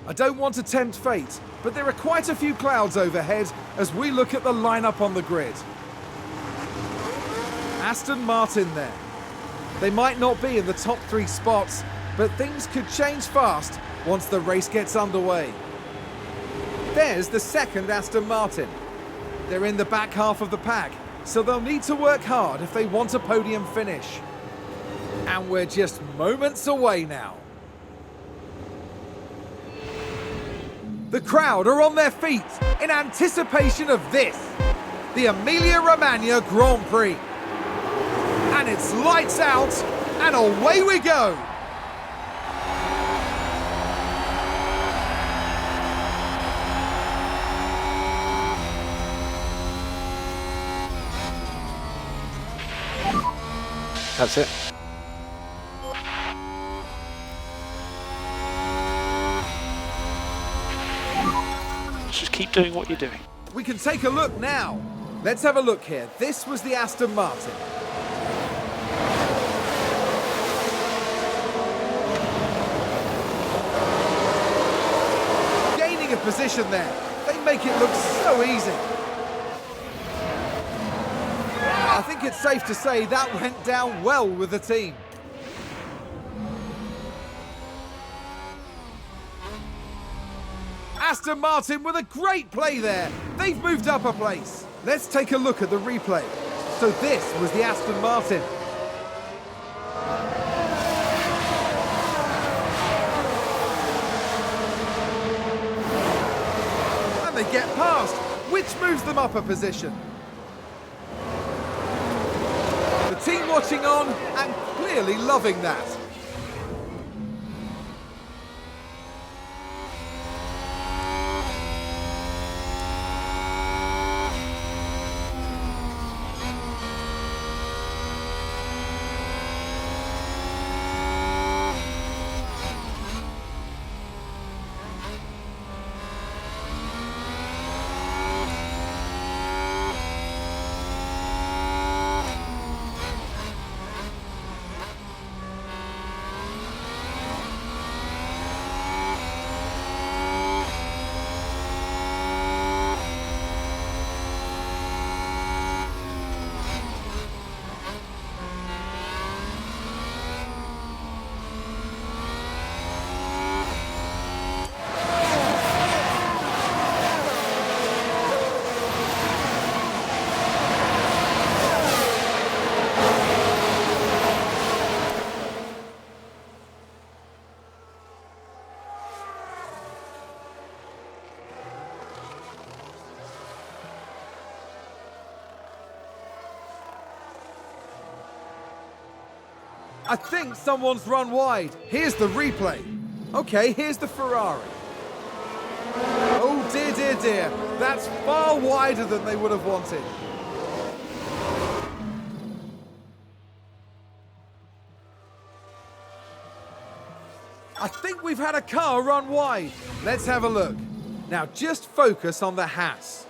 I don't want to tempt fate, but there are quite a few clouds overhead as we look at the lineup on the grid. Aston Martin there. They might not be in the top 3 spots, but things could change fast once the race gets underway. There's the second Aston Martin. They're in the back half of the pack, so they'll need to work hard if they want a podium finish. And we're just moments away now. The crowd are on their feet in anticipation of this, the Emilia-Romagna Grand Prix. And it's lights out, and away we go! That's it. Just keep doing what you're doing. We can take a look now. Let's have a look here. This was the Aston Martin. Gaining a position there. They make it look so easy. I think it's safe to say that went down well with the team. Aston Martin with a great play there. They've moved up a place. Let's take a look at the replay. So this was the Aston Martin. And they get past, which moves them up a position. The team watching on and clearly loving that. I think someone's run wide. Here's the replay. Okay, here's the Ferrari. Oh dear, dear, dear. That's far wider than they would have wanted. I think we've had a car run wide. Let's have a look. Now just focus on the Haas.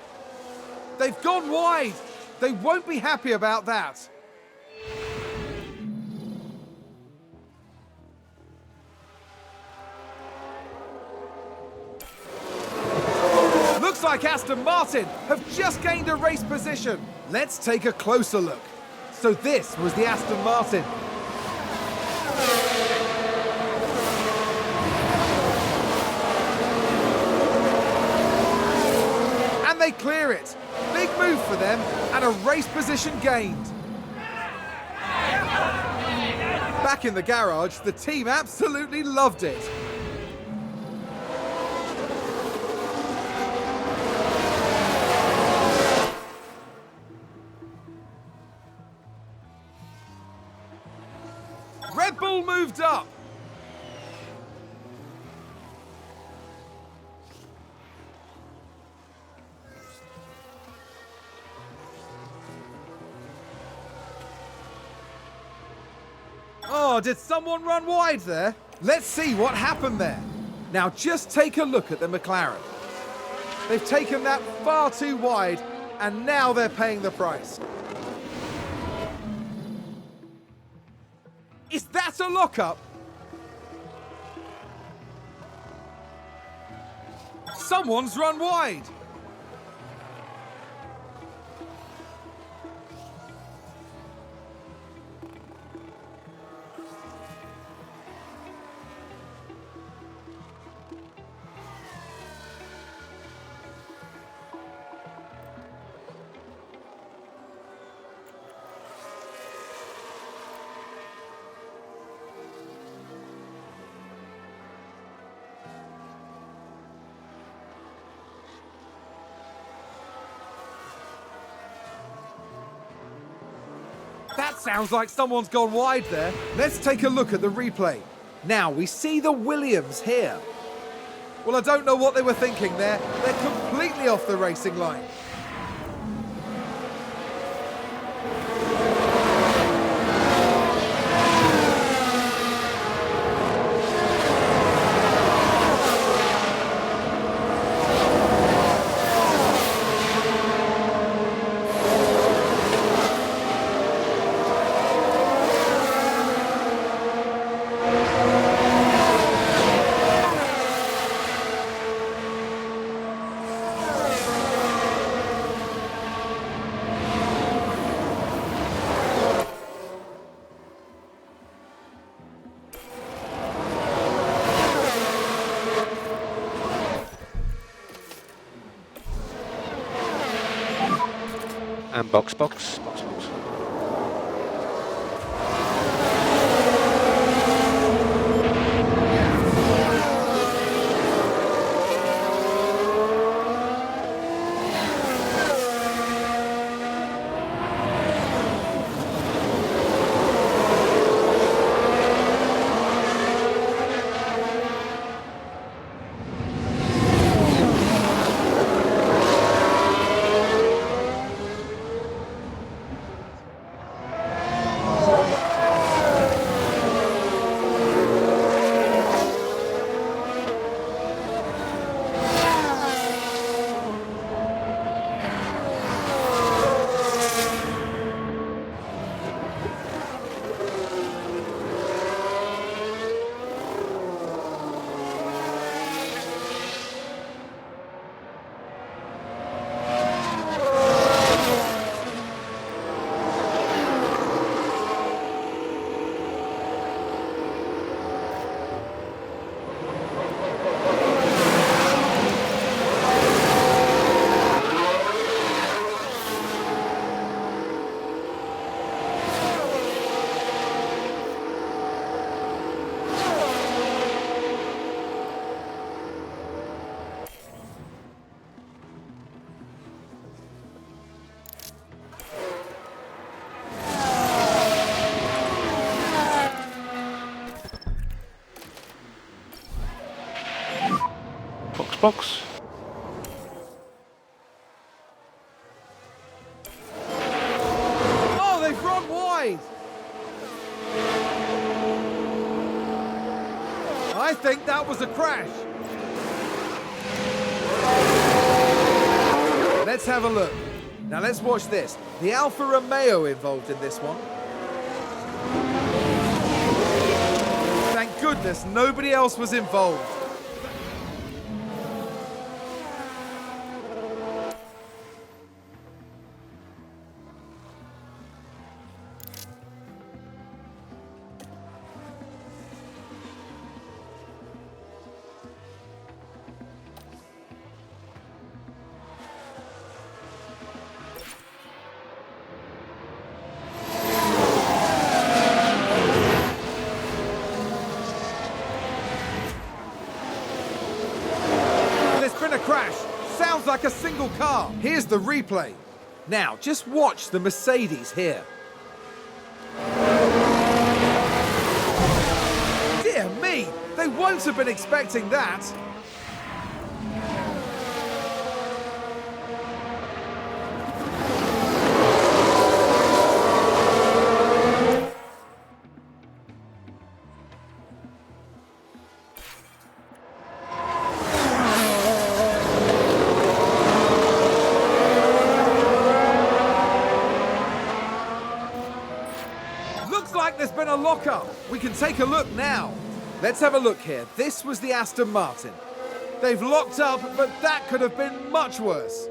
They've gone wide. They won't be happy about that. Looks like Aston Martin have just gained a race position. Let's take a closer look. So this was the Aston Martin. And they clear it. Big move for them and a race position gained. Back in the garage, the team absolutely loved it. Red Bull moved up. Oh, did someone run wide there? Let's see what happened there. Now just take a look at the McLaren. They've taken that far too wide and now they're paying the price. Is that a lockup? Someone's run wide. That sounds like someone's gone wide there. Let's take a look at the replay. Now we see the Williams here. Well, I don't know what they were thinking there. They're completely off the racing line. And box, box, box, box. Box, box. Oh, they've run wide. I think that was a crash. Let's have a look. Now let's watch this. The Alfa Romeo involved in this one. Thank goodness nobody else was involved. A crash. Sounds like a single car. Here's the replay. Now, just watch the Mercedes here. Dear me, they won't have been expecting that. Like there's been a lockup. We can take a look now. Let's have a look here. This was the Aston Martin. They've locked up, but that could have been much worse.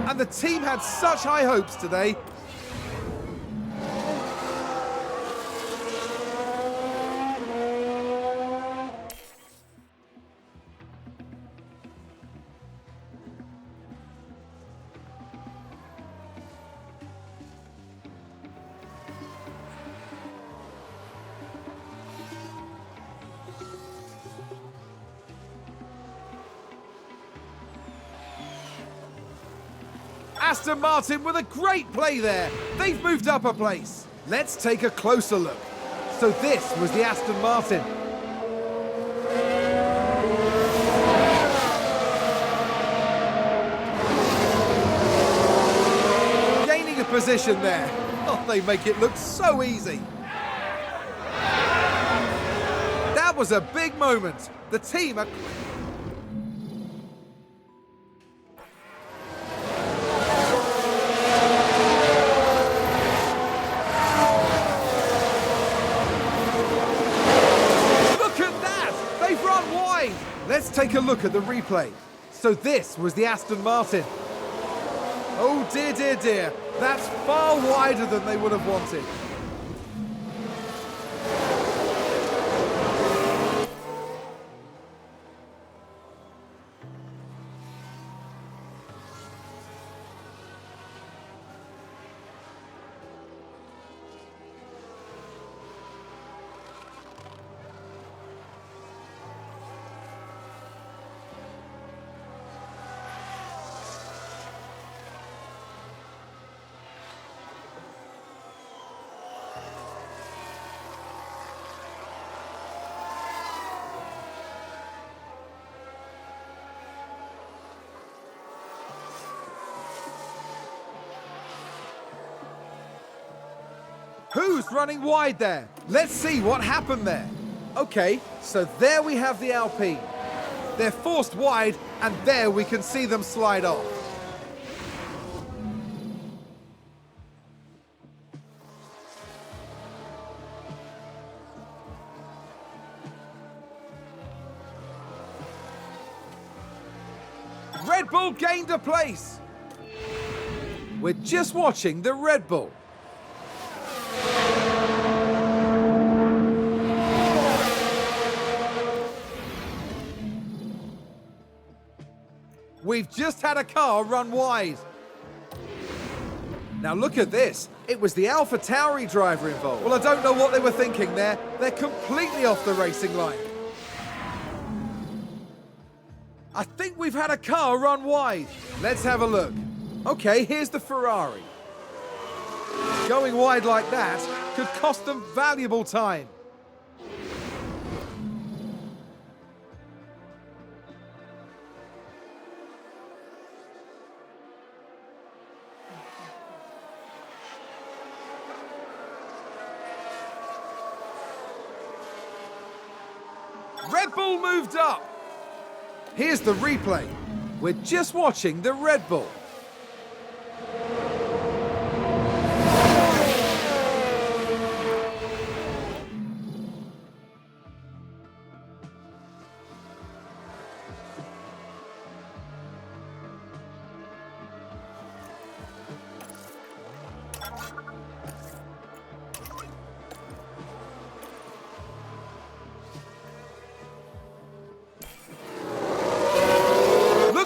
And the team had such high hopes today. Aston Martin with a great play there. They've moved up a place. Let's take a closer look. So this was the Aston Martin. Gaining a position there. Oh, they make it look so easy. That was a big moment. The team are... Let's take a look at the replay. So this was the Aston Martin. Oh dear, dear, dear. That's far wider than they would have wanted. Who's running wide there? Let's see what happened there. Okay, so there we have the Alpine. They're forced wide, and there we can see them slide off. Red Bull gained a place. We're just watching the Red Bull. We've just had a car run wide. Now look at this. It was the AlphaTauri driver involved. Well, I don't know what they were thinking there. They're completely off the racing line. I think we've had a car run wide. Let's have a look. Okay, here's the Ferrari. Going wide like that could cost them valuable time. Red Bull moved up. Here's the replay. We're just watching the Red Bull.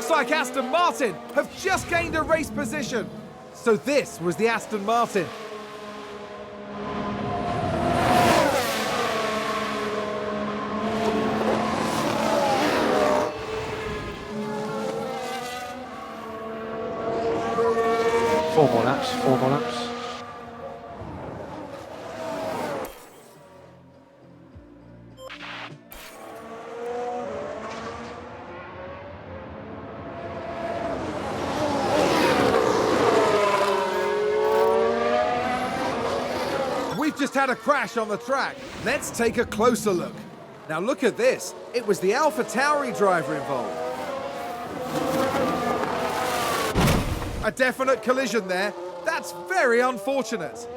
Like Aston Martin have just gained a race position. So this was the Aston Martin. Four more laps. We've just had a crash on the track. Let's take a closer look. Now look at this. It was the AlphaTauri driver involved. A definite collision there. That's very unfortunate.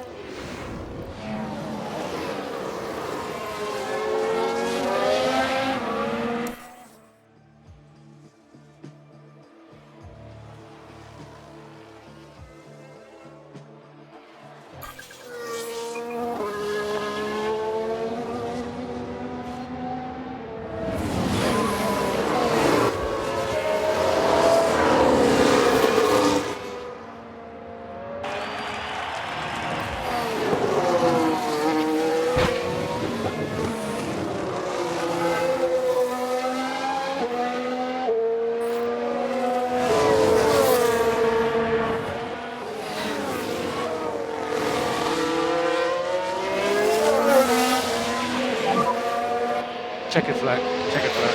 Checkered flag. Checkered flag.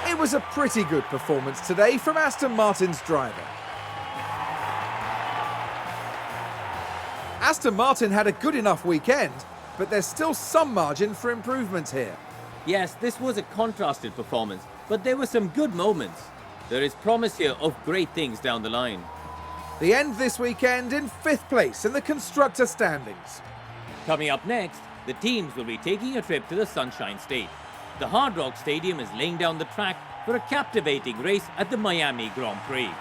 It was a pretty good performance today from Aston Martin's driver. Aston Martin had a good enough weekend, but there's still some margin for improvement here. Yes, this was a contrasted performance, but there were some good moments. There is promise here of great things down the line. The end this weekend in 5th place in the constructor standings. Coming up next, the teams will be taking a trip to the Sunshine State. The Hard Rock Stadium is laying down the track for a captivating race at the Miami Grand Prix.